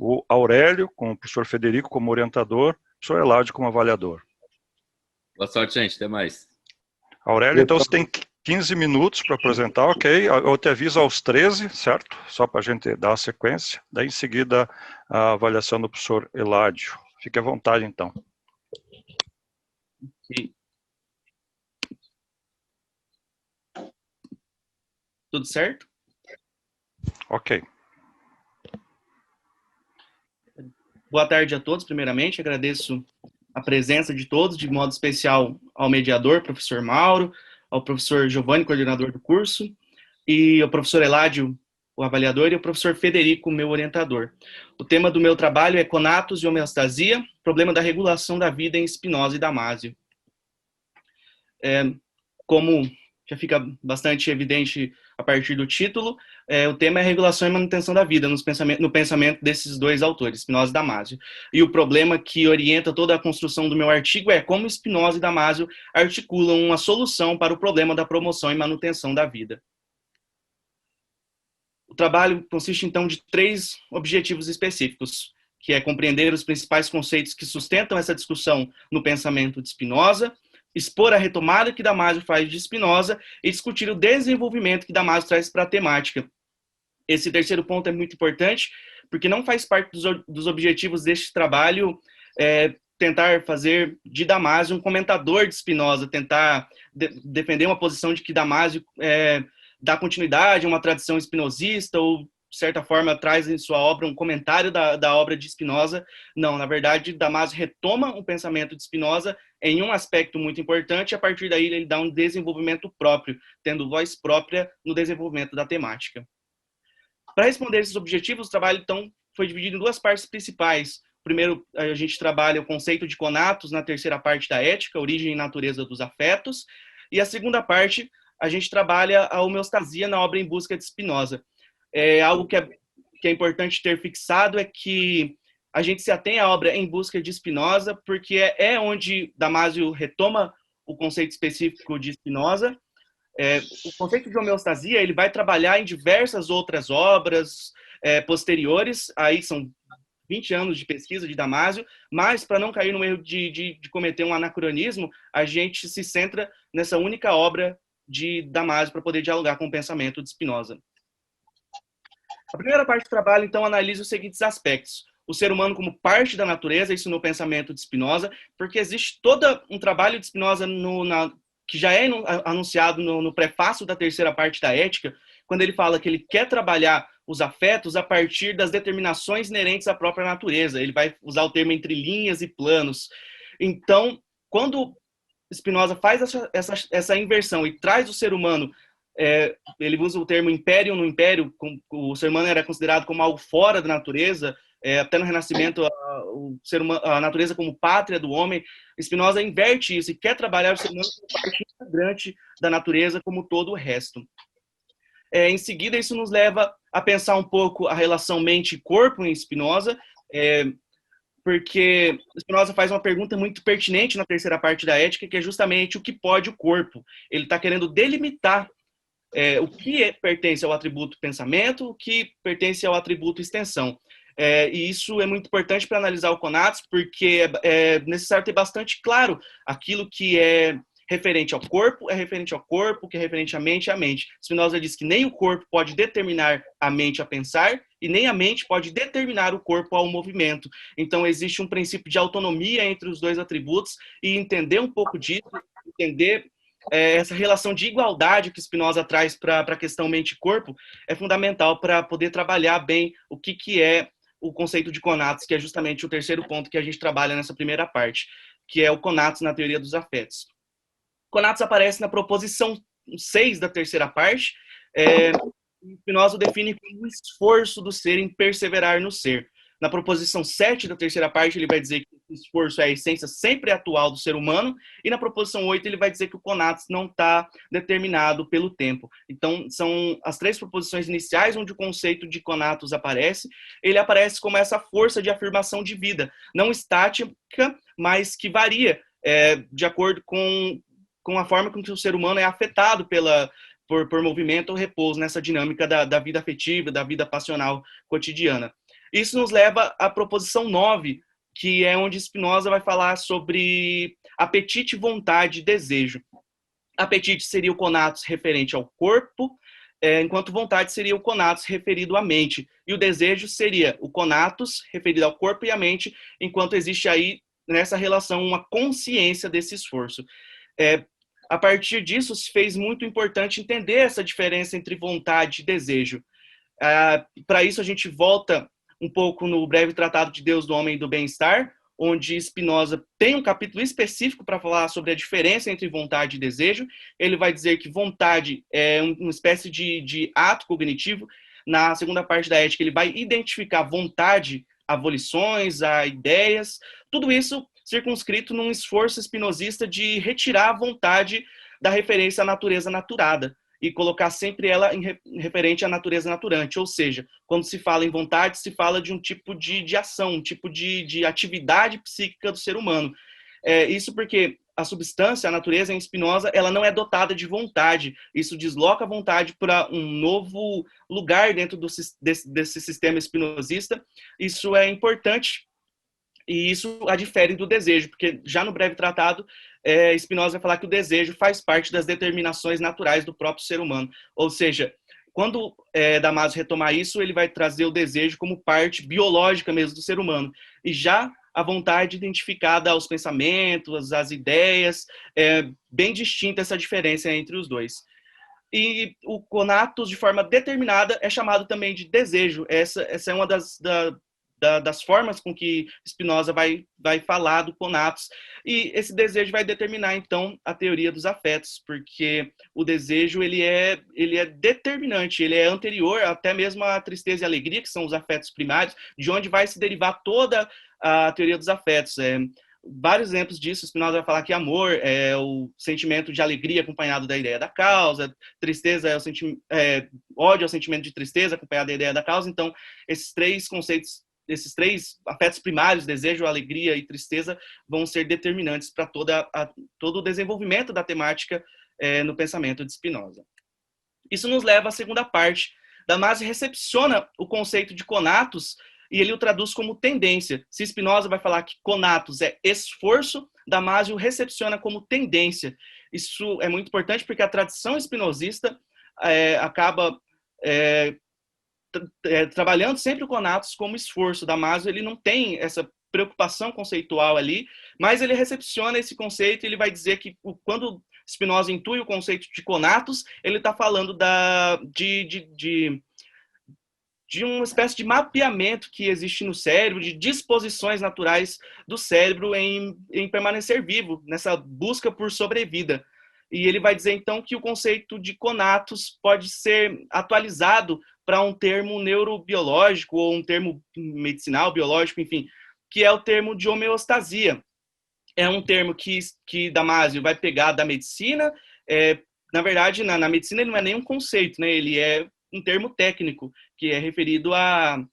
o Aurélio, com o professor Federico como orientador, o professor Eládio como avaliador. Boa sorte, gente. Até mais. Aurélio, então você tem 15 minutos para apresentar, ok? Eu te aviso aos 13, certo? Só para a gente dar a sequência. Daí, em seguida, a avaliação do professor Eládio. Fique à vontade, então. Okay. Tudo certo? Ok. Boa tarde a todos, primeiramente. Agradeço a presença de todos, de modo especial ao mediador, professor Mauro, ao professor Giovanni, coordenador do curso, e ao professor Eládio, o avaliador, e ao professor Federico, meu orientador. O tema do meu trabalho é conatos e homeostasia, problema da regulação da vida em Spinoza e Damasio. Como já fica bastante evidente a partir do título, o tema é regulação e manutenção da vida no pensamento desses dois autores, Spinoza e Damasio. E o problema que orienta toda a construção do meu artigo é como Spinoza e Damasio articulam uma solução para o problema da promoção e manutenção da vida. O trabalho consiste, então, de 3 objetivos específicos, que é compreender os principais conceitos que sustentam essa discussão no pensamento de Spinoza, expor a retomada que Damasio faz de Spinoza e discutir o desenvolvimento que Damasio traz para a temática. Esse terceiro ponto é muito importante, porque não faz parte dos objetivos deste trabalho tentar fazer de Damasio um comentador de Spinoza, tentar defender uma posição de que Damasio dá continuidade a uma tradição espinosista ou, de certa forma, traz em sua obra um comentário da obra de Spinoza. Não, na verdade, Damasio retoma o pensamento de Spinoza em um aspecto muito importante, e a partir daí ele dá um desenvolvimento próprio, tendo voz própria no desenvolvimento da temática. Para responder esses objetivos, o trabalho, então, foi dividido em 2 partes principais. Primeiro, a gente trabalha o conceito de conatos na terceira parte da ética, origem e natureza dos afetos, e a segunda parte, a gente trabalha a homeostasia na obra Em Busca de Spinoza. Algo que é importante ter fixado é que a gente se atém à obra Em Busca de Spinoza, porque é onde Damasio retoma o conceito específico de Spinoza. O conceito de homeostasia ele vai trabalhar em diversas outras obras posteriores, aí são 20 anos de pesquisa de Damasio, mas para não cair no erro de cometer um anacronismo, a gente se centra nessa única obra de Damasio para poder dialogar com o pensamento de Spinoza. A primeira parte do trabalho, então, analisa os seguintes aspectos. O ser humano como parte da natureza, isso no pensamento de Spinoza, porque existe todo um trabalho de Spinoza que já é anunciado no prefácio da terceira parte da Ética, quando ele fala que ele quer trabalhar os afetos a partir das determinações inerentes à própria natureza. Ele vai usar o termo entre linhas e planos. Então, quando Spinoza faz essa inversão e traz o ser humano, ele usa o termo império no império, o ser humano era considerado como algo fora da natureza, até no Renascimento, a natureza como pátria do homem. Spinoza inverte isso e quer trabalhar o ser humano como parte integrante da natureza, como todo o resto. Em seguida, isso nos leva a pensar um pouco a relação mente e corpo em Spinoza, porque Spinoza faz uma pergunta muito pertinente na terceira parte da Ética, que é justamente o que pode o corpo. Ele está querendo delimitar o que pertence ao atributo pensamento, o que pertence ao atributo extensão. E isso é muito importante para analisar o conatos, porque é necessário ter bastante claro aquilo que é referente ao corpo, é referente ao corpo, que é referente à mente, é a mente. Spinoza diz que nem o corpo pode determinar a mente a pensar, e nem a mente pode determinar o corpo ao movimento. Então, existe um princípio de autonomia entre os dois atributos, e entender um pouco disso, entender essa relação de igualdade que Spinoza traz para a questão mente e corpo, é fundamental para poder trabalhar bem o que é o conceito de conatos, que é justamente o terceiro ponto que a gente trabalha nessa primeira parte, que é o conatos na teoria dos afetos. Conatos aparece na proposição 6 da terceira parte. Spinoza o define como um esforço do ser em perseverar no ser. Na proposição 7 da terceira parte, ele vai dizer que o esforço é a essência sempre atual do ser humano, e na proposição 8 ele vai dizer que o conatos não está determinado pelo tempo. Então, são as 3 proposições iniciais onde o conceito de conatos aparece. Ele aparece como essa força de afirmação de vida, não estática, mas que varia de acordo com a forma com que o ser humano é afetado por movimento ou repouso nessa dinâmica da vida afetiva, da vida passional cotidiana. Isso nos leva à proposição 9, que é onde Spinoza vai falar sobre apetite, vontade e desejo. Apetite seria o conatos referente ao corpo, enquanto vontade seria o conatos referido à mente. E o desejo seria o conatos referido ao corpo e à mente, enquanto existe aí, nessa relação, uma consciência desse esforço. A partir disso, se fez muito importante entender essa diferença entre vontade e desejo. Para isso, a gente volta um pouco no Breve Tratado de Deus, do Homem e do Bem-Estar, onde Spinoza tem um capítulo específico para falar sobre a diferença entre vontade e desejo. Ele vai dizer que vontade é uma espécie de ato cognitivo. Na segunda parte da ética, ele vai identificar vontade a volições, a ideias, tudo isso circunscrito num esforço espinosista de retirar a vontade da referência à natureza naturada e colocar sempre ela referente à natureza naturante. Ou seja, quando se fala em vontade, se fala de um tipo de ação, um tipo de atividade psíquica do ser humano. Isso porque a substância, a natureza em Spinoza, ela não é dotada de vontade. Isso desloca a vontade para um novo lugar dentro desse sistema espinosista. Isso é importante e isso a difere do desejo, porque já no Breve Tratado, Spinoza vai falar que o desejo faz parte das determinações naturais do próprio ser humano. Ou seja, quando Damasio retomar isso, ele vai trazer o desejo como parte biológica mesmo do ser humano. E já a vontade identificada aos pensamentos, às ideias, bem distinta essa diferença entre os dois. E o conatus, de forma determinada, é chamado também de desejo. Essa é uma das formas com que Spinoza vai falar do conatus. E esse desejo vai determinar, então, a teoria dos afetos, porque o desejo ele é determinante, ele é anterior até mesmo à tristeza e alegria, que são os afetos primários, de onde vai se derivar toda a teoria dos afetos. Vários exemplos disso, Spinoza vai falar que amor é o sentimento de alegria acompanhado da ideia da causa, tristeza ódio é o sentimento de tristeza acompanhado da ideia da causa. Então, esses três conceitos, esses três afetos primários, desejo, alegria e tristeza, vão ser determinantes para todo o desenvolvimento da temática no pensamento de Spinoza. Isso nos leva à segunda parte. Damasio recepciona o conceito de conatus e ele o traduz como tendência. Se Spinoza vai falar que conatus é esforço, Damasio recepciona como tendência. Isso é muito importante porque a tradição espinosista acaba trabalhando sempre o conatus como esforço. Damasio ele não tem essa preocupação conceitual ali, mas ele recepciona esse conceito e ele vai dizer que quando Spinoza intui o conceito de conatus, ele está falando de uma espécie de mapeamento que existe no cérebro, de disposições naturais do cérebro em permanecer vivo, nessa busca por sobrevida. E ele vai dizer, então, que o conceito de conatus pode ser atualizado para um termo neurobiológico ou um termo medicinal, biológico, enfim, que é o termo de homeostasia. É um termo que Damasio vai pegar da medicina. Na verdade, na medicina ele não é nenhum conceito, né? Ele é um termo técnico, que é referido à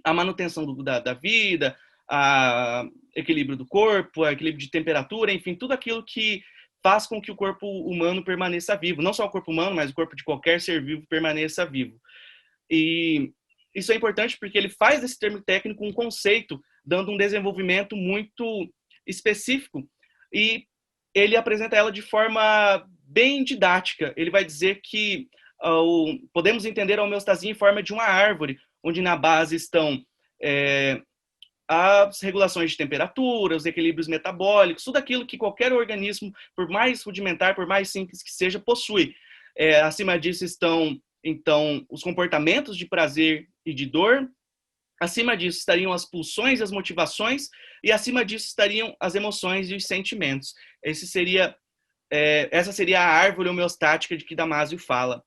manutenção da vida, a equilíbrio do corpo, a equilíbrio de temperatura, enfim, tudo aquilo que faz com que o corpo humano permaneça vivo. Não só o corpo humano, mas o corpo de qualquer ser vivo permaneça vivo. E isso é importante porque ele faz desse termo técnico um conceito, dando um desenvolvimento muito específico, e ele apresenta ela de forma bem didática. Ele vai dizer que podemos entender a homeostasia em forma de uma árvore, onde na base estão as regulações de temperatura, os equilíbrios metabólicos, tudo aquilo que qualquer organismo, por mais rudimentar, por mais simples que seja, possui. Acima disso estão, então, os comportamentos de prazer e de dor. Acima disso estariam as pulsões e as motivações, e acima disso estariam as emoções e os sentimentos. Essa seria a árvore homeostática de que Damasio fala.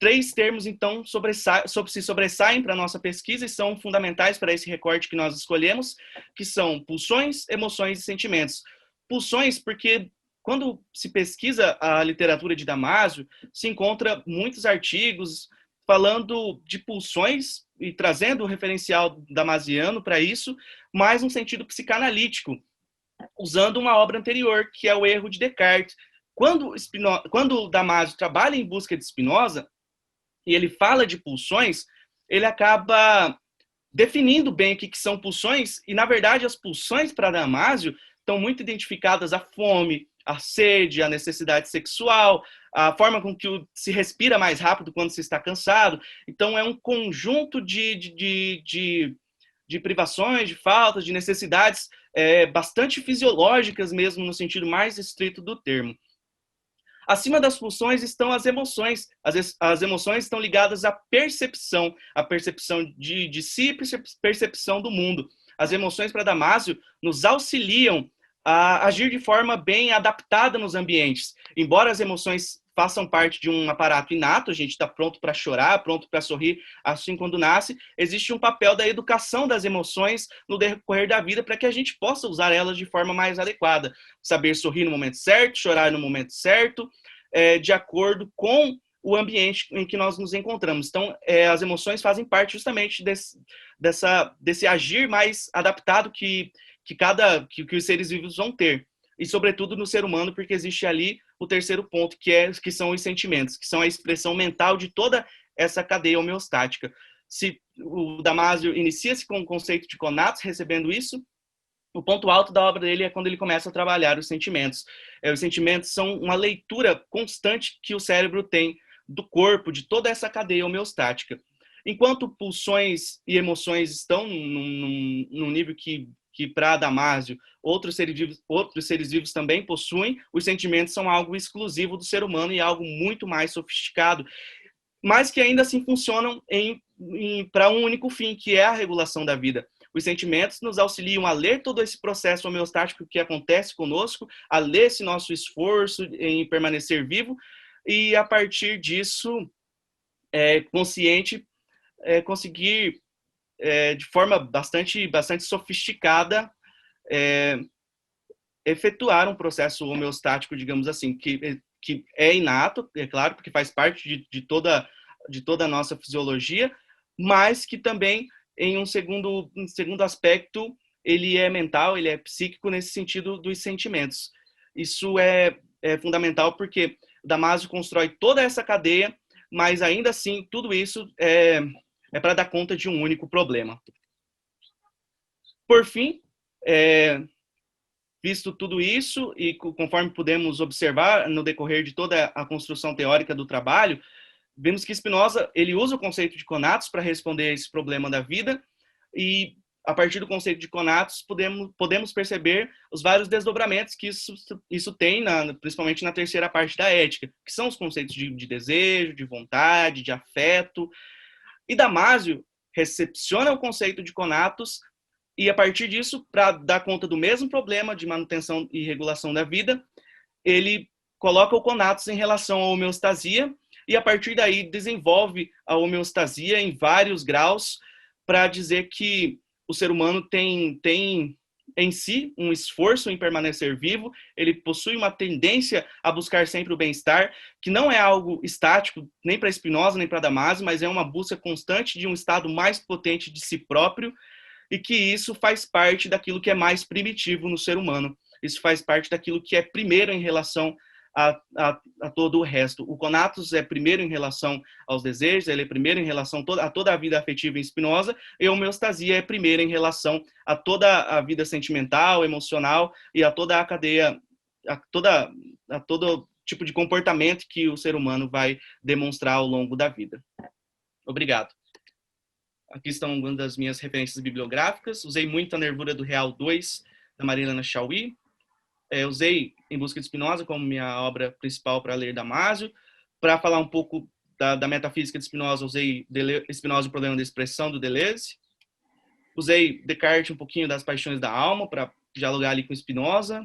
Três termos, então, se sobressaem para a nossa pesquisa e são fundamentais para esse recorte que nós escolhemos, que são pulsões, emoções e sentimentos. Pulsões, porque quando se pesquisa a literatura de Damasio, se encontra muitos artigos falando de pulsões e trazendo o referencial damasiano para isso, mas no sentido psicanalítico, usando uma obra anterior, que é o Erro de Descartes. Quando Damasio trabalha em busca de Spinoza, e ele fala de pulsões, ele acaba definindo bem o que são pulsões, e, na verdade, as pulsões para Damásio estão muito identificadas à fome, à sede, à necessidade sexual, a forma com que se respira mais rápido quando se está cansado. Então, é um conjunto de privações, de faltas, de necessidades bastante fisiológicas mesmo, no sentido mais estrito do termo. Acima das pulsões estão as emoções. As emoções estão ligadas à percepção de si e percepção do mundo. As emoções para Damásio nos auxiliam a agir de forma bem adaptada nos ambientes. Embora as emoções façam parte de um aparato inato, a gente está pronto para chorar, pronto para sorrir, assim quando nasce, existe um papel da educação das emoções no decorrer da vida para que a gente possa usar elas de forma mais adequada. Saber sorrir no momento certo, chorar no momento certo, de acordo com o ambiente em que nós nos encontramos. Então, as emoções fazem parte justamente desse agir mais adaptado que os seres vivos vão ter. E, sobretudo, no ser humano, porque existe ali o terceiro ponto, que são os sentimentos, que são a expressão mental de toda essa cadeia homeostática. Se o Damásio inicia-se com o conceito de conatos, recebendo isso, o ponto alto da obra dele é quando ele começa a trabalhar os sentimentos. Os sentimentos são uma leitura constante que o cérebro tem do corpo, de toda essa cadeia homeostática. Enquanto pulsões e emoções estão num nível que para Damásio, outros seres vivos também possuem, os sentimentos são algo exclusivo do ser humano e algo muito mais sofisticado, mas que ainda assim funcionam para um único fim, que é a regulação da vida. Os sentimentos nos auxiliam a ler todo esse processo homeostático que acontece conosco, a ler esse nosso esforço em permanecer vivo, e a partir disso, consciente, conseguir de forma bastante sofisticada, efetuar um processo homeostático, digamos assim, que é inato, é claro, porque faz parte de toda a nossa fisiologia, mas que também, em um segundo aspecto, ele é mental, ele é psíquico nesse sentido dos sentimentos. Isso é fundamental porque Damásio constrói toda essa cadeia, mas ainda assim, tudo isso é para dar conta de um único problema. Por fim, visto tudo isso, e conforme pudemos observar no decorrer de toda a construção teórica do trabalho, vemos que Spinoza ele usa o conceito de conatos para responder a esse problema da vida, e a partir do conceito de conatos podemos perceber os vários desdobramentos que isso tem, principalmente na terceira parte da ética, que são os conceitos de desejo, de vontade, de afeto. E Damásio recepciona o conceito de conatos e, a partir disso, para dar conta do mesmo problema de manutenção e regulação da vida, ele coloca o conatos em relação à homeostasia e, a partir daí, desenvolve a homeostasia em vários graus para dizer que o ser humano tem em si um esforço em permanecer vivo, ele possui uma tendência a buscar sempre o bem-estar, que não é algo estático, nem para Spinoza, nem para Damásio, mas é uma busca constante de um estado mais potente de si próprio, e que isso faz parte daquilo que é mais primitivo no ser humano. Isso faz parte daquilo que é primeiro em relação a todo o resto. O conatos é primeiro em relação aos desejos, ele é primeiro em relação a toda a vida afetiva em Spinoza, e a homeostasia é primeiro em relação a toda a vida sentimental, emocional e a toda a cadeia, a todo tipo de comportamento que o ser humano vai demonstrar ao longo da vida. Obrigado. Aqui estão algumas das minhas referências bibliográficas. Usei muito A Nervura do Real 2, da Marilena Chauí. Usei Em Busca de Spinoza como minha obra principal para ler Damásio. Para falar um pouco da metafísica de Spinoza, usei Spinoza e o Problema da Expressão, do Deleuze. Usei Descartes, um pouquinho das Paixões da Alma, para dialogar ali com Spinoza.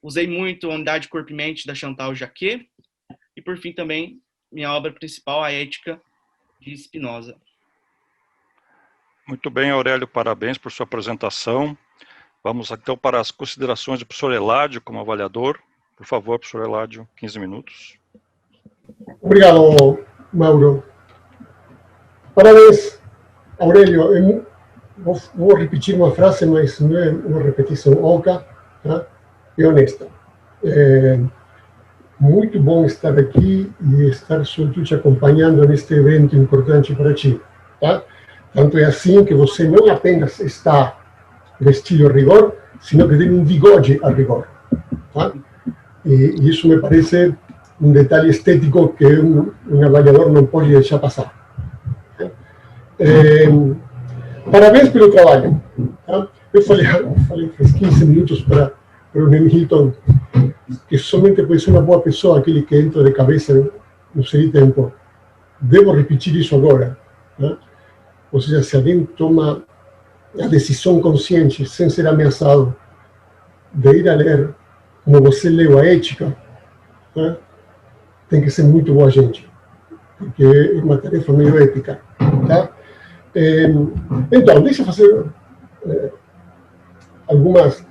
Usei muito Unidade, Corpo e Mente, da Chantal Jacquet. E, por fim, também, minha obra principal, A Ética, de Spinoza. Muito bem, Aurélio, parabéns por sua apresentação. Vamos então para as considerações do professor Eládio como avaliador. Por favor, professor Eládio, 15 minutos. Obrigado, Mauro. Parabéns, Aurélio. Vou repetir uma frase, mas não é uma repetição oca, tá? E honesta. Muito bom estar aqui e estar junto te acompanhando neste evento importante para ti. Tá? Tanto é assim que você não apenas está vestido a rigor, sino que tem um bigode a rigor. Tá? E isso me parece um detalhe estético que um avaliador não pode deixar passar. Parabéns pelo trabalho. Tá? Eu falei faz 15 minutos para o Hilton que somente pode ser uma boa pessoa aquele que entra de cabeça no seu tempo. Devo repetir isso agora. Tá? Ou seja, se alguém toma a decisão consciente, sem ser ameaçado, de ir a ler como você leu a Ética, tá? Tem que ser muito boa gente, porque é uma tarefa meio ética. Tá? Então, deixa eu fazer algumas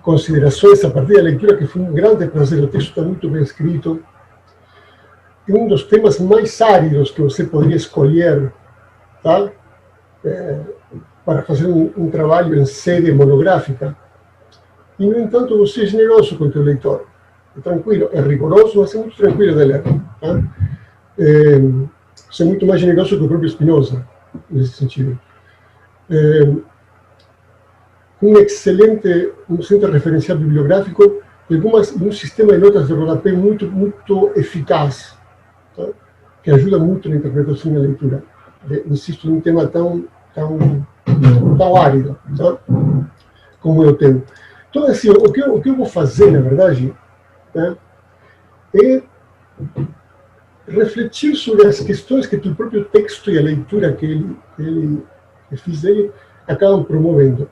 considerações a partir da leitura, que foi um grande prazer. O texto está muito bem escrito. É um dos temas mais áridos que você poderia escolher, tá? Para fazer um trabalho em série monográfica. E, no entanto, você é generoso com o seu leitor. É tranquilo, é rigoroso, mas é muito tranquilo de ler. Tá? Você é muito mais generoso que o próprio Spinoza, nesse sentido. Um excelente referencial bibliográfico e um sistema de notas de rodapé muito eficaz, tá? Que ajuda muito na interpretação e na leitura. Insisto, num tema tão árido, tá? Como eu tenho. Então, assim, o que eu vou fazer, na verdade, tá? É refletir sobre as questões que o próprio texto e a leitura que fiz dele acabam promovendo.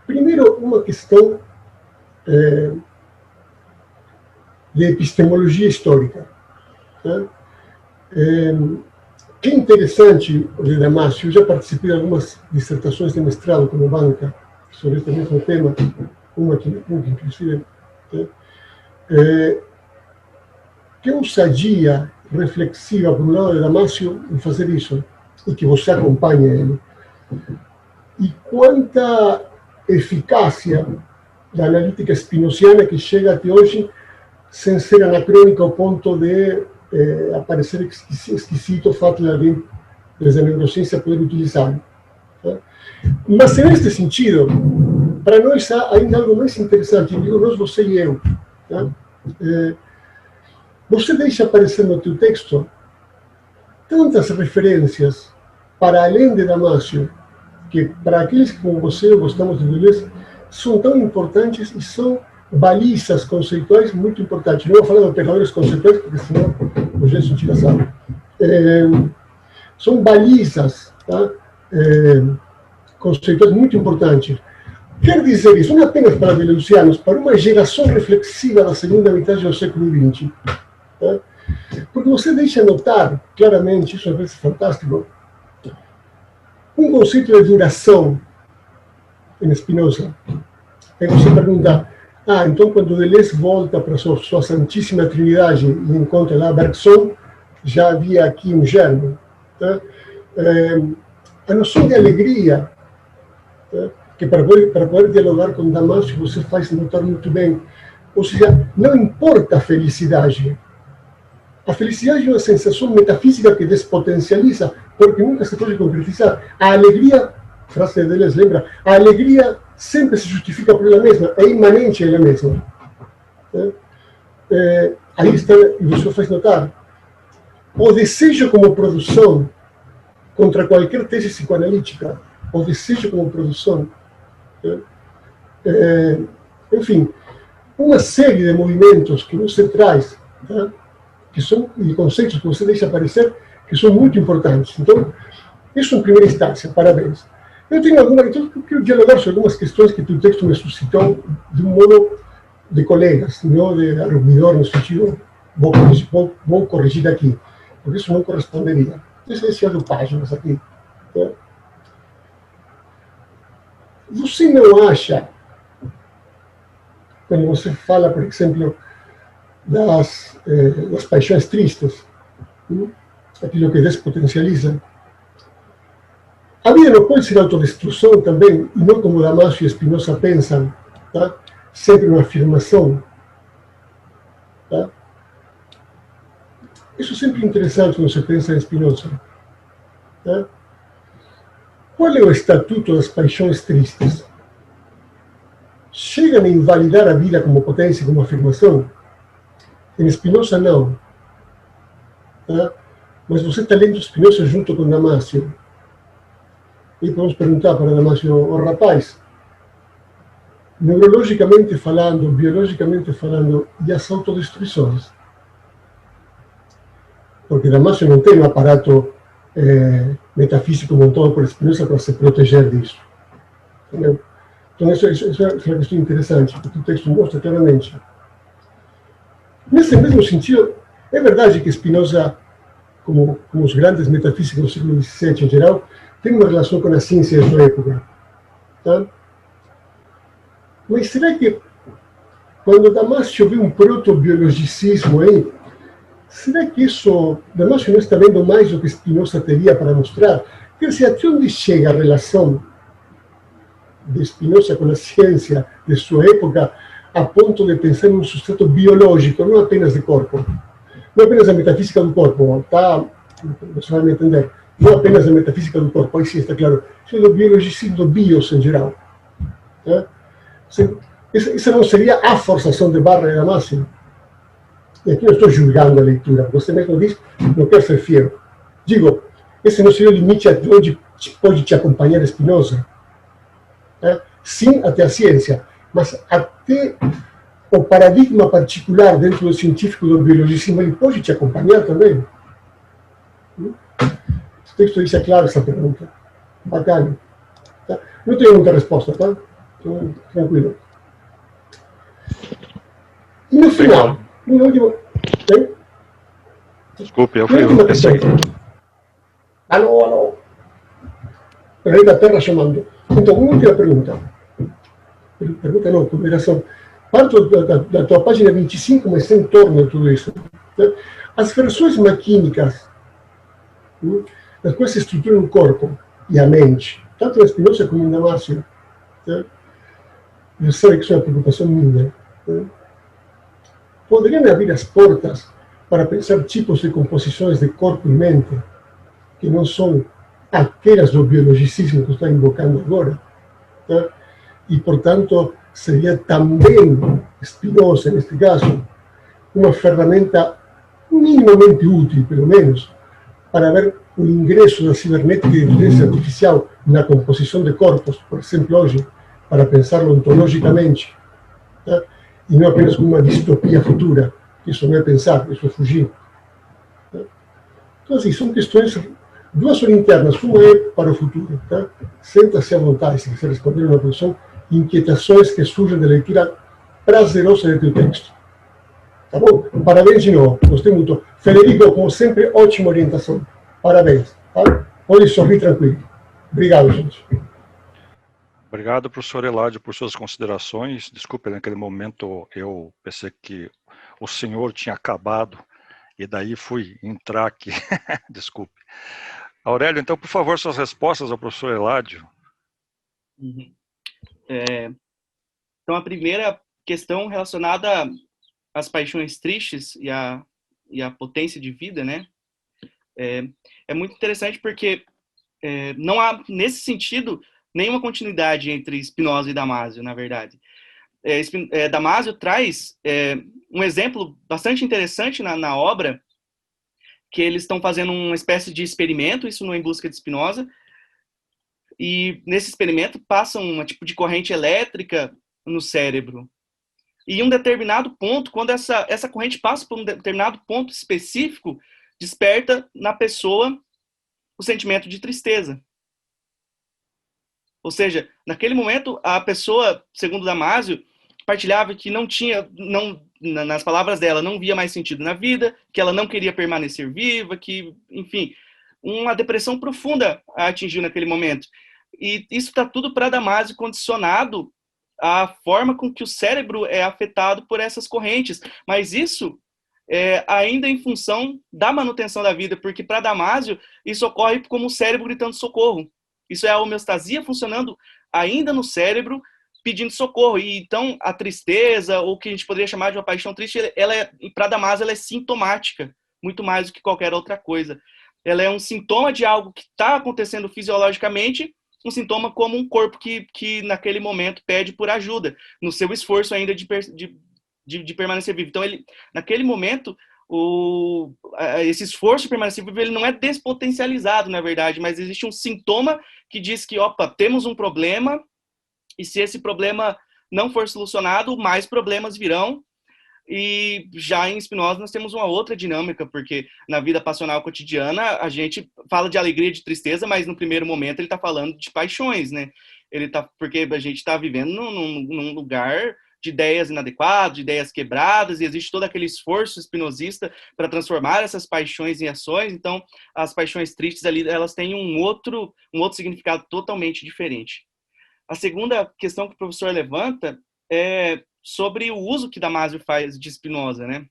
Primeiro, uma questão de epistemologia histórica. Tá? Que interessante, o de Damasio. Eu já participei de algumas dissertações de mestrado como banca sobre este mesmo tema, uma aqui na PUC, inclusive. Tá? Que ousadia reflexiva, por um lado, de Damasio em fazer isso, e que você acompanha ele. E quanta eficácia da analítica spinoziana que chega até hoje sem ser anacrônica ao ponto de aparecer esquisito o fato de alguém desde a neurociência poder utilizá-lo. Tá? Mas, neste sentido, para nós há ainda algo mais interessante, digo nós, você e eu. Tá? Você deixa aparecer no teu texto tantas referências para além de Damasio, que para aqueles que como você gostamos de Deleuze, são tão importantes e são balizas conceituais muito importantes. Não vou falar de operadores conceituais, porque senão o Gerson tira sabe. São balizas, tá? Conceituais muito importantes. Quer dizer isso, não apenas para deleuzianos, para uma geração reflexiva da segunda metade do século XX. Tá? Porque você deixa notar claramente, isso às vezes é fantástico, um conceito de duração em Spinoza. Aí você pergunta, então quando Deleuze volta para sua Santíssima Trindade e encontra lá Bergson, já havia aqui um germe. Tá? A noção de alegria, tá? Que para poder dialogar com Damasio você faz notar muito bem. Ou seja, não importa a felicidade. A felicidade é uma sensação metafísica que despotencializa, porque nunca se pode concretizar. A alegria, frase de Deleuze, lembra? A alegria sempre se justifica por ela mesma, é imanente a ela mesma. Aí está, e você faz notar, o desejo como produção contra qualquer tese psicoanalítica, o desejo como produção, enfim, uma série de movimentos que você traz, tá? Que são, e conceitos que você deixa aparecer, que são muito importantes. Então, isso em primeira instância, parabéns. Eu quero dialogar sobre algumas questões que o texto me suscitou de um modo de colegas, não de arguidor no sentido, vou corrigir aqui, porque isso não corresponderia. Deixa eu deixar páginas aqui. Tá? Você não acha, quando você fala, por exemplo, das paixões tristes, aquilo que despotencializa, a vida não pode ser autodestruição também, e não como Damasio e Spinoza pensam, tá? Sempre uma afirmação. Tá? Isso é sempre interessante quando você pensa em Spinoza. Tá? qual é o estatuto das paixões tristes? Chegam a invalidar a vida como potência, como afirmação? Em Spinoza, não. Tá? Mas você está lendo Spinoza junto com Damasio. E podemos perguntar para Damasio, o rapaz, neurologicamente falando, biologicamente falando, e as autodestruições? Porque Damasio não tem um aparato metafísico montado por Spinoza para se proteger disso. Entendeu? Então, isso é uma questão interessante, porque o texto mostra claramente. Nesse mesmo sentido, é verdade que Spinoza, como os grandes metafísicos do século XVII em geral, tem uma relação com a ciência da sua época. Tá? Mas será que, quando Damasio vê um protobiologicismo aí, será que isso, Damasio não está vendo mais do que Spinoza teria para mostrar? Quer dizer, até onde chega a relação de Spinoza com a ciência de sua época, a ponto de pensar em um sujeito biológico, não apenas de corpo, não apenas a metafísica do corpo, tá? Você vai me entender, não apenas a metafísica do corpo, aí sim está claro, isso é do biologicismo do bios em geral. Tá? Isso não seria a forçação de barra de Damasio? E aqui não estou julgando a leitura, você mesmo diz, não quer ser fiel. Digo, esse não seria o limite até onde pode te acompanhar Spinoza? Sim, até a ciência, mas até o paradigma particular dentro do científico do biologismo, ele pode te acompanhar também? O texto deixa claro essa pergunta. Bacana. Tá? Não tenho muita resposta, tá? Então, tranquilo. E no final, no último... Hein? Desculpe, eu pensei. Alô. Peraí, da Terra chamando. Então, uma última pergunta. Pergunta não, ponderação. Parto da tua página 25, mas em torno de tudo isso. As versões maquínicas, das quais se estruturam o corpo e a mente, tanto em Spinoza como em Damasio, eu sei que isso é uma preocupação minha, poderiam abrir as portas para pensar tipos de composições de corpo e mente que não são aquelas do biologicismo que está invocando agora, tá? E, portanto, seria também Spinoza, neste caso, uma ferramenta minimamente útil, pelo menos, para ver o ingresso da cibernética e da inteligência artificial na composição de corpos, por exemplo, hoje, para pensá-lo ontologicamente, tá? E não apenas como uma distopia futura. Isso não é pensar, isso é fugir. Tá? Então, assim, são questões... Duas são internas, uma é para o futuro. Tá? Senta-se à vontade, se quiser responder uma questão, inquietações que surgem da leitura prazerosa de teu texto. Tá bom? Parabéns de novo, gostei muito. Federico, como sempre, ótima orientação. Parabéns. Tá? Pode sorrir tranquilo. Obrigado, gente. Obrigado, professor Eládio, por suas considerações. Desculpe, naquele momento eu pensei que o senhor tinha acabado e daí fui entrar aqui. Desculpe. Aurélio, então, por favor, suas respostas ao professor Eládio. Então, a primeira questão relacionada às paixões tristes e à potência de vida, né? É muito interessante porque não há, nesse sentido, nenhuma continuidade entre Spinoza e Damasio, na verdade. Damasio traz um exemplo bastante interessante na obra, que eles estão fazendo uma espécie de experimento, isso no Em Busca de Spinoza, e nesse experimento passam um tipo de corrente elétrica no cérebro. E em um determinado ponto, quando essa corrente passa por um determinado ponto específico, desperta na pessoa o sentimento de tristeza. Ou seja, naquele momento, a pessoa, segundo Damasio, partilhava que nas palavras dela, não via mais sentido na vida, que ela não queria permanecer viva, que, enfim, uma depressão profunda a atingiu naquele momento. E isso está tudo para Damasio condicionado à forma com que o cérebro é afetado por essas correntes. Mas isso é ainda em função da manutenção da vida, porque para Damasio isso ocorre como o cérebro gritando socorro. Isso é a homeostasia funcionando ainda no cérebro, pedindo socorro. E então a tristeza, ou o que a gente poderia chamar de uma paixão triste, para Damasio ela é sintomática, muito mais do que qualquer outra coisa. Ela é um sintoma de algo que está acontecendo fisiologicamente um sintoma como um corpo que naquele momento pede por ajuda, no seu esforço ainda de permanecer vivo. Então, naquele momento, esse esforço de permanecer vivo, ele não é despotencializado, na verdade, mas existe um sintoma que diz que, opa, temos um problema, e se esse problema não for solucionado, mais problemas virão. E já em Spinoza nós temos uma outra dinâmica, porque na vida passional cotidiana a gente fala de alegria e de tristeza, mas no primeiro momento ele está falando de paixões, né? Porque a gente está vivendo num lugar de ideias inadequadas, de ideias quebradas, e existe todo aquele esforço espinosista para transformar essas paixões em ações. Então, as paixões tristes ali, elas têm um outro significado totalmente diferente. A segunda questão que o professor levanta é sobre o uso que Damasio faz de Spinoza, né?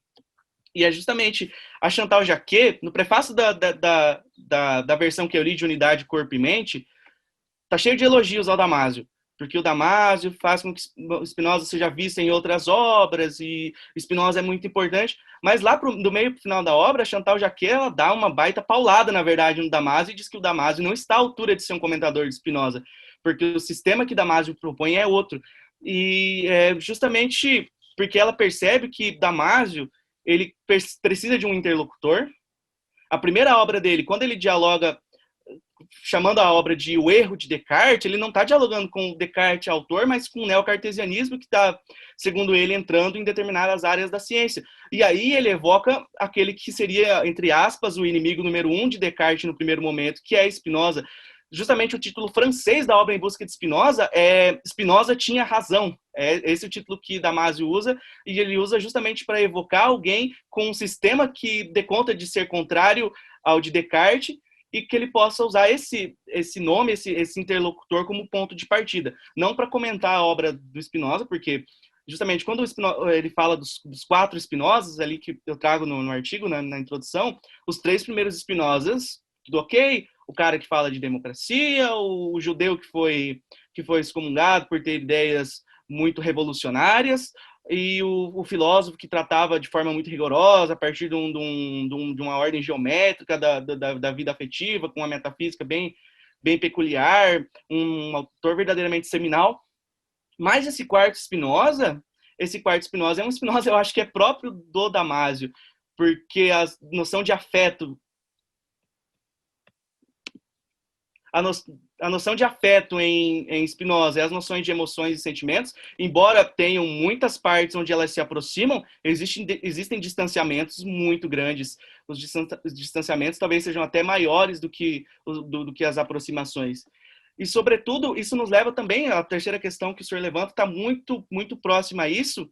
E é justamente a Chantal Jacquet, no prefácio da versão que eu li de Unidade Corpo e Mente, tá cheio de elogios ao Damasio, porque o Damasio faz com que Spinoza seja visto em outras obras, e Spinoza é muito importante, mas lá do meio para o final da obra, a Chantal Jacquet, ela dá uma baita paulada, na verdade, no Damasio, e diz que o Damasio não está à altura de ser um comentador de Spinoza, porque o sistema que Damasio propõe é outro. E justamente porque ela percebe que Damasio, ele precisa de um interlocutor. A primeira obra dele, quando ele dialoga, chamando a obra de O Erro de Descartes, ele não está dialogando com Descartes, autor, mas com o neocartesianismo, que está, segundo ele, entrando em determinadas áreas da ciência. E aí ele evoca aquele que seria, entre aspas, o inimigo número 1 de Descartes no primeiro momento, que é Spinoza. Justamente o título francês da obra Em Busca de Spinoza é Spinoza tinha razão. É esse o título que Damasio usa, e ele usa justamente para evocar alguém com um sistema que dê conta de ser contrário ao de Descartes, e que ele possa usar esse nome, esse interlocutor como ponto de partida. Não para comentar a obra do Spinoza, porque justamente quando ele fala dos 4 Spinozas, ali que eu trago no artigo, na introdução, os 3 primeiros Spinozas, tudo ok, o cara que fala de democracia, o judeu que foi excomungado por ter ideias muito revolucionárias, e o filósofo que tratava de forma muito rigorosa, a partir de uma ordem geométrica da vida afetiva, com uma metafísica bem peculiar, um autor verdadeiramente seminal. Mas esse quarto Spinoza é um Spinoza, eu acho que é próprio do Damasio, porque a noção de afeto, a noção de afeto em Spinoza e as noções de emoções e sentimentos, embora tenham muitas partes onde elas se aproximam, existem distanciamentos muito grandes. Os distanciamentos talvez sejam até maiores do que as aproximações. E, sobretudo, isso nos leva também à terceira questão que o senhor levanta, está muito, muito próxima a isso,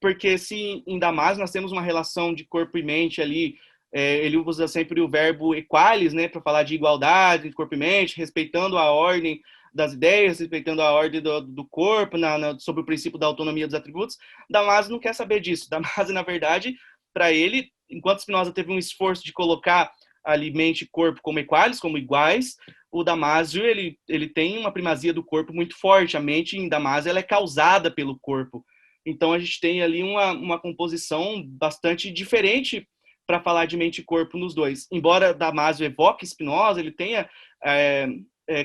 porque se em Damasio nós temos uma relação de corpo e mente ali, ele usa sempre o verbo equalis, né, para falar de igualdade de corpo e mente, respeitando a ordem das ideias, respeitando a ordem do corpo, sobre o princípio da autonomia dos atributos. Damasio não quer saber disso. Damasio, na verdade, para ele, enquanto Spinoza teve um esforço de colocar ali mente e corpo como equalis, como iguais, o Damasio ele tem uma primazia do corpo muito forte. A mente em Damasio ela é causada pelo corpo. Então a gente tem ali uma composição bastante diferente para falar de mente e corpo nos dois. Embora Damasio evoque Spinoza, ele tenha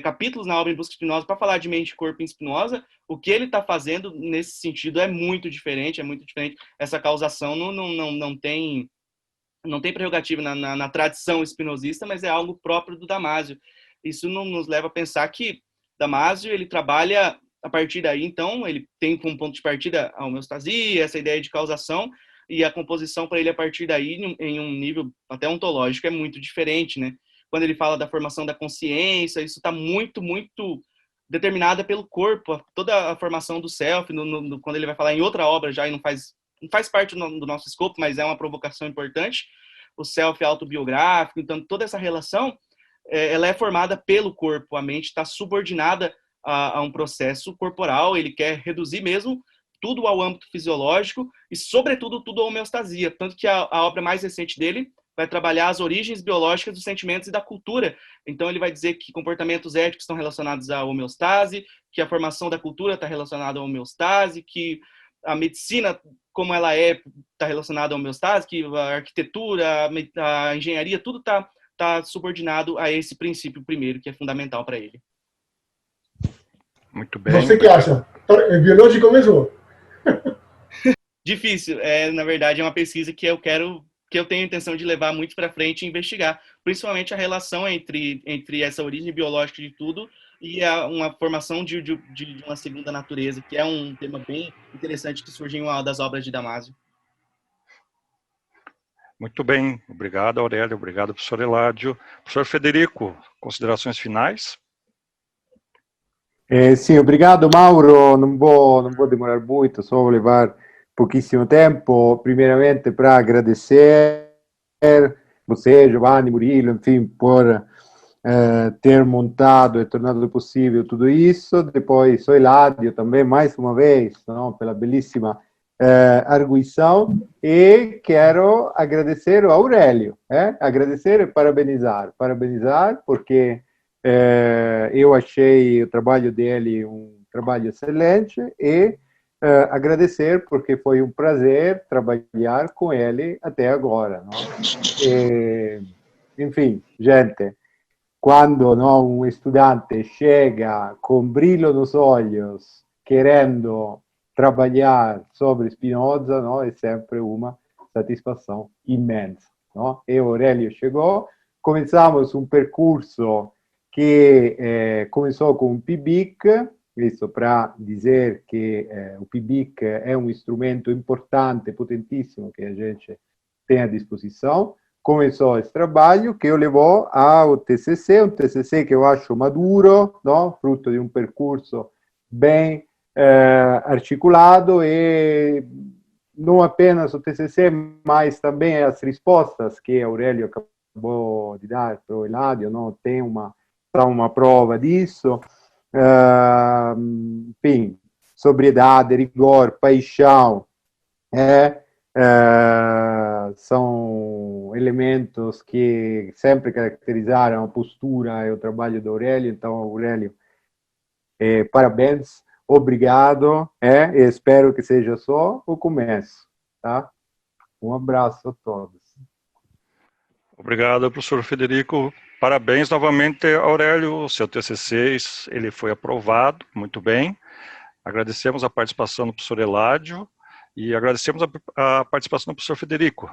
capítulos na obra Em Busca de Spinoza para falar de mente e corpo em Spinoza, o que ele está fazendo nesse sentido é muito diferente. Essa causação não tem prerrogativa na tradição espinosista, mas é algo próprio do Damasio. Isso nos leva a pensar que Damasio ele trabalha a partir daí, então, ele tem como ponto de partida a homeostasia, essa ideia de causação, e a composição para ele a partir daí, em um nível até ontológico, é muito diferente, né? Quando ele fala da formação da consciência, isso está muito, muito determinada pelo corpo, toda a formação do self, quando ele vai falar em outra obra já, e não faz parte do nosso escopo, mas é uma provocação importante, o self autobiográfico. Então, toda essa relação, ela é formada pelo corpo, a mente está subordinada a um processo corporal, ele quer reduzir mesmo tudo ao âmbito fisiológico e, sobretudo, tudo à homeostasia. Tanto que a obra mais recente dele vai trabalhar as origens biológicas dos sentimentos e da cultura. Então, ele vai dizer que comportamentos éticos estão relacionados à homeostase, que a formação da cultura está relacionada à homeostase, que a medicina, como ela está relacionada à homeostase, que a arquitetura, a engenharia, tudo está subordinado a esse princípio primeiro, que é fundamental para ele. Muito bem. Você que acha? É biológico mesmo? Difícil. Na verdade, é uma pesquisa que eu tenho a intenção de levar muito para frente e investigar, principalmente a relação entre essa origem biológica de tudo e uma formação de uma segunda natureza, que é um tema bem interessante que surge em uma das obras de Damasio. Muito bem. Obrigado, Aurélio. Obrigado, professor Eládio. Professor Federico, considerações finais? Sim, obrigado, Mauro. Não vou demorar muito, só vou levar pouquíssimo tempo. Primeiramente, para agradecer você, Giovanni, Murilo, enfim, por ter montado e tornado possível tudo isso. Depois, o Eládio também, mais uma vez, não, pela belíssima arguição. E quero agradecer ao Aurélio, agradecer e parabenizar. Parabenizar, porque eu achei o trabalho dele um trabalho excelente e agradecer porque foi um prazer trabalhar com ele até agora. Não? E, enfim, gente, quando não, um estudante chega com brilho nos olhos, querendo trabalhar sobre Spinoza, não, é sempre uma satisfação imensa. Não? E o Aurélio chegou, começamos um percurso que começou com o PIBIC, isso para dizer que o PIBIC é um instrumento importante, potentíssimo, que a gente tem à disposição. Começou esse trabalho que o levou ao TCC, um TCC que eu acho maduro, não? Fruto de um percurso bem articulado e não apenas o TCC, mas também as respostas que Aurélio acabou de dar para o Eládio, não tem uma prova disso. Enfim, sobriedade, rigor, paixão, são elementos que sempre caracterizaram a postura e o trabalho do Aurélio. Então, Aurélio, parabéns, obrigado, e espero que seja só o começo, tá? Um abraço a todos. Obrigado, professor Federico. Parabéns novamente, Aurélio. O seu TCC, ele foi aprovado, muito bem. Agradecemos a participação do professor Eládio e agradecemos a participação do professor Federico.